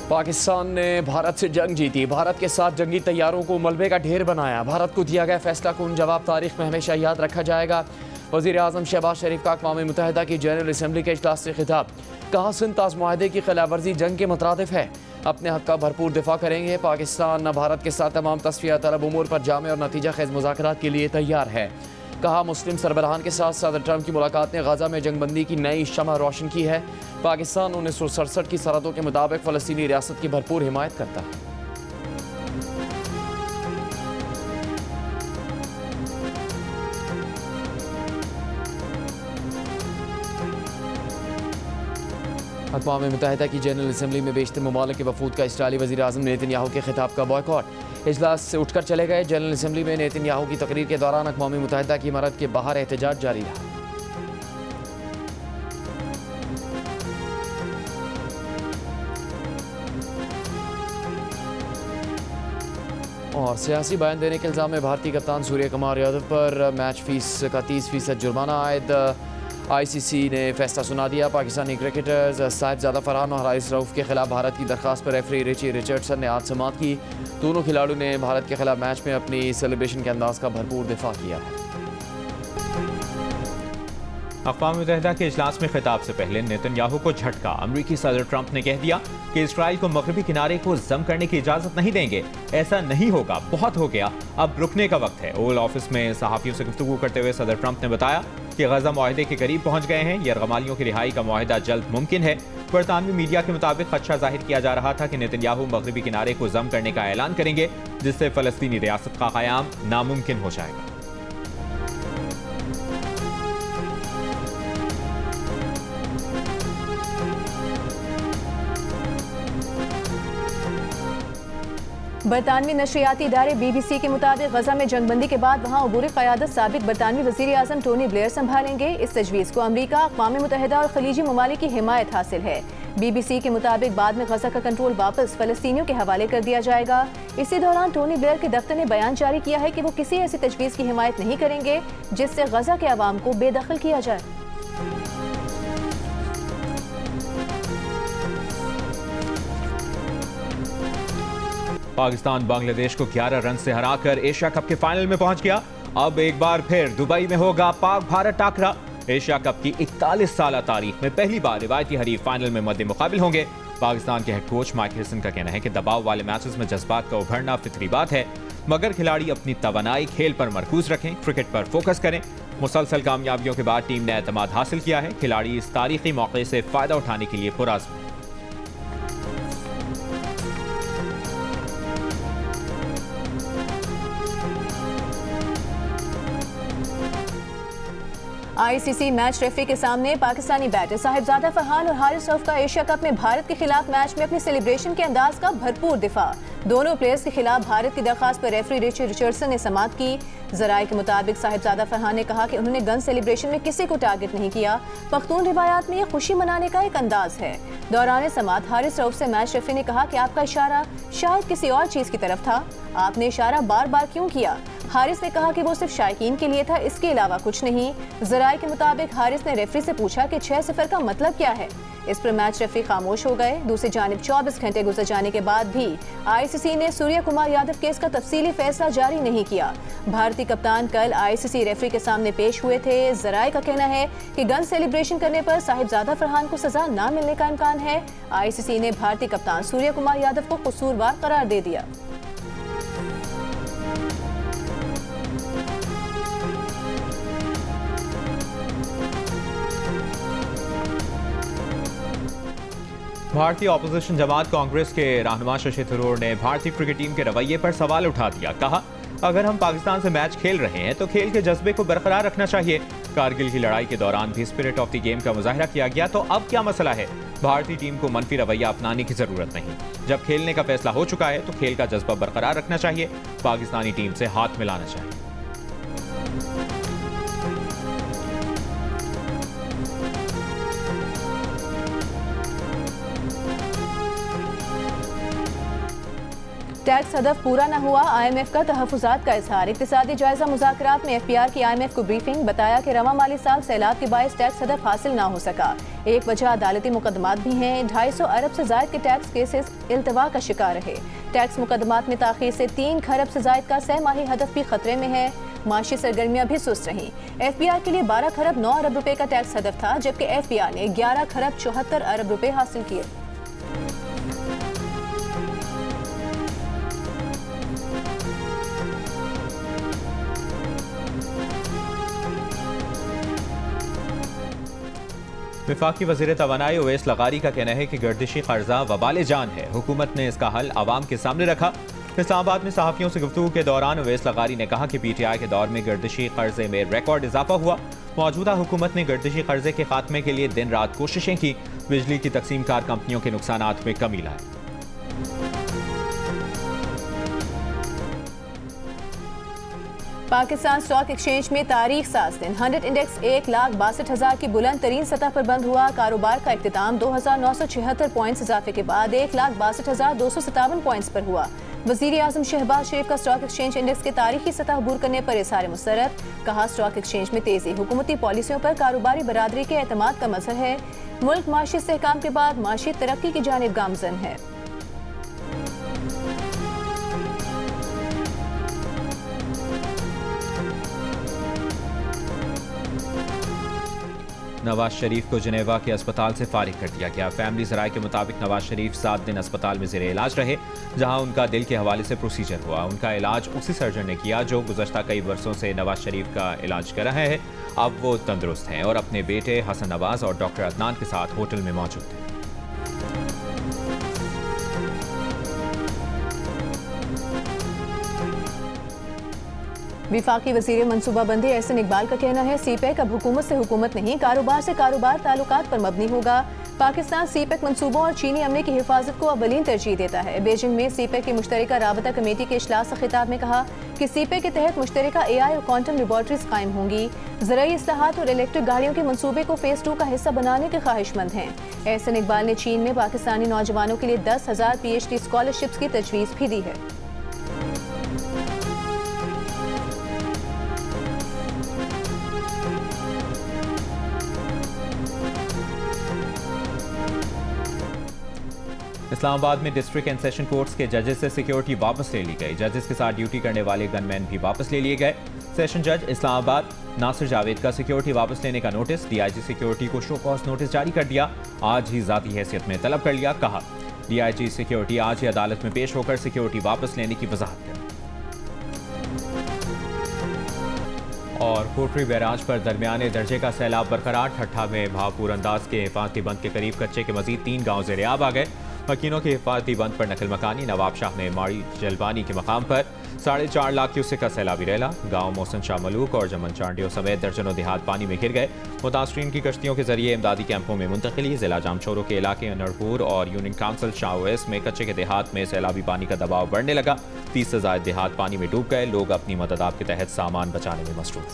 पाकिस्तान ने भारत से जंग जीती। भारत के साथ जंगी तैयारों को मलबे का ढेर बनाया। भारत को दिया गया फैसला कौन जवाब तारीख में हमेशा याद रखा जाएगा। वज़ीर आज़म शहबाज शरीफ का अक़वाम मुत्तहिदा की जनरल असम्बली के इजलास से खिताब। कहा सिंध ताज़ मुआहदे की खिलाफवर्जी जंग के मुतरादिफ है। अपने हक़ का भरपूर दिफा करेंगे। पाकिस्तान भारत के साथ तमाम तस्फिया तलब उमूर पर जामे और नतीजा खेज़ मुज़ाकरात के लिए तैयार है। कहा मुस्लिम सरबराहान के साथ सदर ट्रंप की मुलाकात ने गजा में जंगबंदी की नई शमअ रोशन की है। पाकिस्तान 1967 की सरहदों के मुताबिक फ़लस्तीनी रियासत की भरपूर हिमायत करता है। अक़वाम मुत्तहिदा की जनरल असम्बली में बेशतर ममालिक के वफूद का इसराइली वज़ीर आज़म नेतन्याहू के खिताब का बॉयकॉट। इजलास से उठकर चले गए। जनरल असम्बली में नेतन्याहू की तकरीर के दौरान अक़वाम मुत्तहिदा की इमारत के बाहर एहतजाज जारी रहा। और सियासी बयान देने के इल्ज़ाम में भारतीय कप्तान सूर्य कुमार यादव पर मैच फीस का 30% जुर्माना आयद। ICC ने फैसला सुना दिया। पाकिस्तानी क्रिकेटर्स साहिबजादा फरहान और हारिस रऊफ के खिलाफ भारत की दरख्वास्त पर रेफरी रिची रिचर्डसन ने आज समाअत की। दोनों खिलाड़ियों ने भारत के खिलाफ मैच में अपनी सेलिब्रेशन के अंदाज का भरपूर दिफा किया है। अक़वाम मुत्तहिदा के इजलास में खिताब से पहले नेतन्याहू को झटका। अमरीकी सदर ट्रंप ने कह दिया कि इसराइल को मगरबी किनारे को जम करने की इजाजत नहीं देंगे। ऐसा नहीं होगा, बहुत हो गया, अब रुकने का वक्त है। ओवल ऑफिस में सहाफियों से गुफ्तगू करते हुए सदर ट्रंप ने बताया कि गजा मुआहदे के करीब पहुंच गए हैं। यरगमालियों की रिहाई का मुआहदा जल्द मुमकिन है। बरतानवी मीडिया के मुताबिक खदशा जाहिर किया जा रहा था कि नेतन्याहू मगरबी किनारे को जम करने का ऐलान करेंगे, जिससे फलस्तीनी रियासत का क़याम नामुमकिन हो जाएगा। बरतानवी नशरियाती इदारे BBC के मुताबिक गजा में जंगबंदी के बाद वहाँ अबूरी क़यादत साबिक बरतानवी वज़ीर आज़म टोनी ब्लेयर संभालेंगे। इस तजवीज़ को अमरीका, अक़वाम मुत्तहिदा और खलीजी ममालिक की हिमायत हासिल है। BBC के मुताबिक बाद में गजा का कंट्रोल वापस फ़लस्तीनियों के हवाले कर दिया जाएगा। इसी दौरान टोनी ब्लेयर के दफ्तर ने बयान जारी किया है कि वो किसी ऐसी तजवीज़ की हिमायत नहीं करेंगे जिससे गजा के अवाम को बेदखल किया जाए। पाकिस्तान बांग्लादेश को 11 रन से हराकर एशिया कप के फाइनल में पहुंच गया। अब एक बार फिर दुबई में होगा पाक भारत टाकरा। एशिया कप की 41 साल तारीख में पहली बार रिवायती हरीफ फाइनल में मद्दे मुकाबिल होंगे। पाकिस्तान के हेड कोच माइक हेसन का कहना है कि दबाव वाले मैचेस में जज्बात का उभरना फितरी बात है, मगर खिलाड़ी अपनी तवानाई खेल पर मरकूज रखें, क्रिकेट पर फोकस करें। मुसलसल कामयाबियों के बाद टीम ने एतमाद हासिल किया है। खिलाड़ी इस तारीखी मौके से फायदा उठाने के लिए पुरअज़्म है। ICC मैच रेफरी के सामने पाकिस्तानी बैटर साहिबजादा फरहान और हारिस रऊफ का एशिया कप में भारत के खिलाफ मैच में अपनी सेलिब्रेशन के अंदाज का भरपूर दिफा। दोनों प्लेयर्स के खिलाफ भारत की दरख्वास्त पर रेफरी रिची रिचर्डसन ने समाअत की। ज़राए के मुताबिक साहिबजादा फरहान ने कहा कि उन्होंने गन सेलिब्रेशन में किसी को टारगेट नहीं किया। पख्तून रिवायात में ये खुशी मनाने का एक अंदाज है। दौरान समाअत हारिस रऊफ से मैच रेफरी ने कहा कि आपका इशारा शायद किसी और चीज़ की तरफ था, आपने इशारा बार बार क्यों किया। हारिस ने कहा कि वो सिर्फ शायकीन के लिए था, इसके अलावा कुछ नहीं। ज़राए के मुताबिक हारिस ने रेफरी से पूछा कि 6-0 का मतलब क्या है। इस पर मैच रेफरी खामोश हो गए। दूसरी जानिब 24 घंटे गुजर जाने के बाद भी ICC ने सूर्य कुमार यादव केस का तफसीली फैसला जारी नहीं किया। भारतीय कप्तान कल ICC रेफरी के सामने पेश हुए थे। ज़राए का कहना है कि गन सेलिब्रेशन करने पर साहिबजादा फरहान को सजा न मिलने का इम्कान है। ICC ने भारतीय कप्तान सूर्य कुमार यादव को कसूरवार करार दे दिया। भारतीय ऑपोजिशन जमात कांग्रेस के रहनुमा शशि थरूर ने भारतीय क्रिकेट टीम के रवैये पर सवाल उठा दिया। कहा, अगर हम पाकिस्तान से मैच खेल रहे हैं तो खेल के जज्बे को बरकरार रखना चाहिए। कारगिल की लड़ाई के दौरान भी स्पिरिट ऑफ द गेम का मुजाहिरा किया गया, तो अब क्या मसला है। भारतीय टीम को मनफी रवैया अपनाने की जरूरत नहीं। जब खेलने का फैसला हो चुका है तो खेल का जज्बा बरकरार रखना चाहिए। पाकिस्तानी टीम से हाथ मिलाना चाहिए। टैक्स हदफ पूरा न हुआ, IMF का तहफुजात का इजहार। इक्तिसादी जायजा मुज़ाकरात में FPR की IMF को ब्रीफिंग, बताया कि रवा माली साल सैलाब के बायस टैक्स हदफ हासिल ना हो सका। एक वजह अदालती मुकदमात भी हैं। 250 अरब से जायद के टैक्स केसेस इल्तवा का शिकार रहे। टैक्स मुकदमात में ताखीर से 3 खरब से जायद का 6 माही हदफ भी खतरे में है। माशी सरगर्मियां भी सुस्त रहीं। FPR के लिए 12 खरब 9 अरब रुपए का टैक्स हदफ था, जबकि FPR ने 11 खरब 74 अरब रुपए हासिल किए। वफाकी वज़ीर तवानाई उवैस लगारी का कहना है कि गर्दिशी कर्जा वबाल जान है। हुकूमत ने इसका हल आवाम के सामने रखा। इस्लामाबाद में सहाफ़ियों से गुफ्तगू के दौरान उवैस लगारी ने कहा कि PTI के दौर में गर्दिशी कर्जे में रिकॉर्ड इजाफा हुआ। मौजूदा हुकूमत ने गर्दिशी कर्जे के खात्मे के लिए दिन रात कोशिशें की। बिजली की तकसीमकार कंपनियों के नुकसानात में कमी लाई। पाकिस्तान स्टॉक एक्सचेंज में तारीख साज दिन 100 इंडेक्स 1,62,000 की बुलंद तरीन सतह पर बंद हुआ। कारोबार का इख्तिताम 2,976 पॉइंट्स इजाफे के बाद 1,62,257 पॉइंट्स पर हुआ। वज़ीर आज़म शहबाज शरीफ का स्टॉक एक्सचेंज इंडेक्स के तारीखी सतह अबूर करने पर इज़हार मुसर्रत। कहा, स्टॉक एक्सचेंज में तेजी हुकूमती पॉलिसियों पर कारोबारी बरादरी के एतमाद का मज़हर है। मुल्क माशी इस्तेहकाम के बाद माशी तरक्की की जानिब गामज़न है। नवाज शरीफ को जनेवा के अस्पताल से फारिग कर दिया गया। फैमिली ज़राए के मुताबिक नवाज शरीफ 7 दिन अस्पताल में ज़ेरे इलाज रहे, जहां उनका दिल के हवाले से प्रोसीजर हुआ। उनका इलाज उसी सर्जन ने किया जो गुज़श्ता कई वर्षों से नवाज शरीफ का इलाज कर रहे हैं। अब वो तंदुरुस्त हैं और अपने बेटे हसन नवाज और डॉक्टर अदनान के साथ होटल में मौजूद हैं। विफाकी वज़ीर मनसूबाबंदी एहसन इकबाल का कहना है, CPEC अब हुकूमत से हुकूमत नहीं, कारोबार से कारोबार ताल्लुकात पर मबनी होगा। पाकिस्तान CPEC मनसूबों और चीनी अमले की हिफाजत को अवलीन तरजीह देता है। बीजिंग में CPEC की मुश्तरका राबता कमेटी के इजलास से खिताब में कहा कि CPEC के तहत मुश्तरका AI और क्वांटम लेबॉर्ट्रीज कायम होंगी। ज़राई इस्लाहात और इलेक्ट्रिक गाड़ियों के मनसूबे को फेज़ 2 का हिस्सा बनाने के ख्वाहिशमंद हैं। एहसन इकबाल ने चीन में पाकिस्तानी नौजवानों के लिए 10,000 PhD स्कॉलरशिप्स की तजवीज़ भी दी है। इस्लामाबाद में डिस्ट्रिक्ट एंड सेशन कोर्ट्स के जजेस से सिक्योरिटी वापस ले ली गई। जजेस के साथ ड्यूटी करने वाले गनमैन भी वापस ले लिए गए। सेशन जज इस्लामाबाद नासिर जावेद का सिक्योरिटी वापस लेने का नोटिस, DIG सिक्योरिटी को शो कॉज नोटिस जारी कर दिया। आज ही ज़ाती हैसियत में तलब कर लिया। कहा, DIG सिक्योरिटी आज ही अदालत में पेश होकर सिक्योरिटी वापस लेने की वजाहत करें। और कोटरी बैराज पर दरमियाने दर्जे का सैलाब बरकरार। ठट्ठा में भावपूर अंदाज के हिफाजती बंद के करीब कच्चे के मजीद 3 गाँव ज़ेरे-आब आ गए। मकीनों के हिफाजती बंद पर नकल मकानी। नवाब शाह में माड़ी जलबानी के मकाम पर 4.5 लाख क्यूसेक का सैलाबी रैला। गाँव मोहसन शाह मलूक और जमन चांडियों समेत दर्जनों देहात पानी में घिर गए। मुतासरीन की कश्तियों के जरिए इमदादी कैंपों में मुंतकिली। जिला जामचोरों के इलाके नरपुर और यूनियन काउंसिल शाह ओवैस में कच्चे के देहात में सैलाबी पानी का दबाव बढ़ने लगा। 30 से ज़ायद देहात पानी में डूब गए। लोग अपनी मदद आप के तहत सामान बचाने में मसरूफ।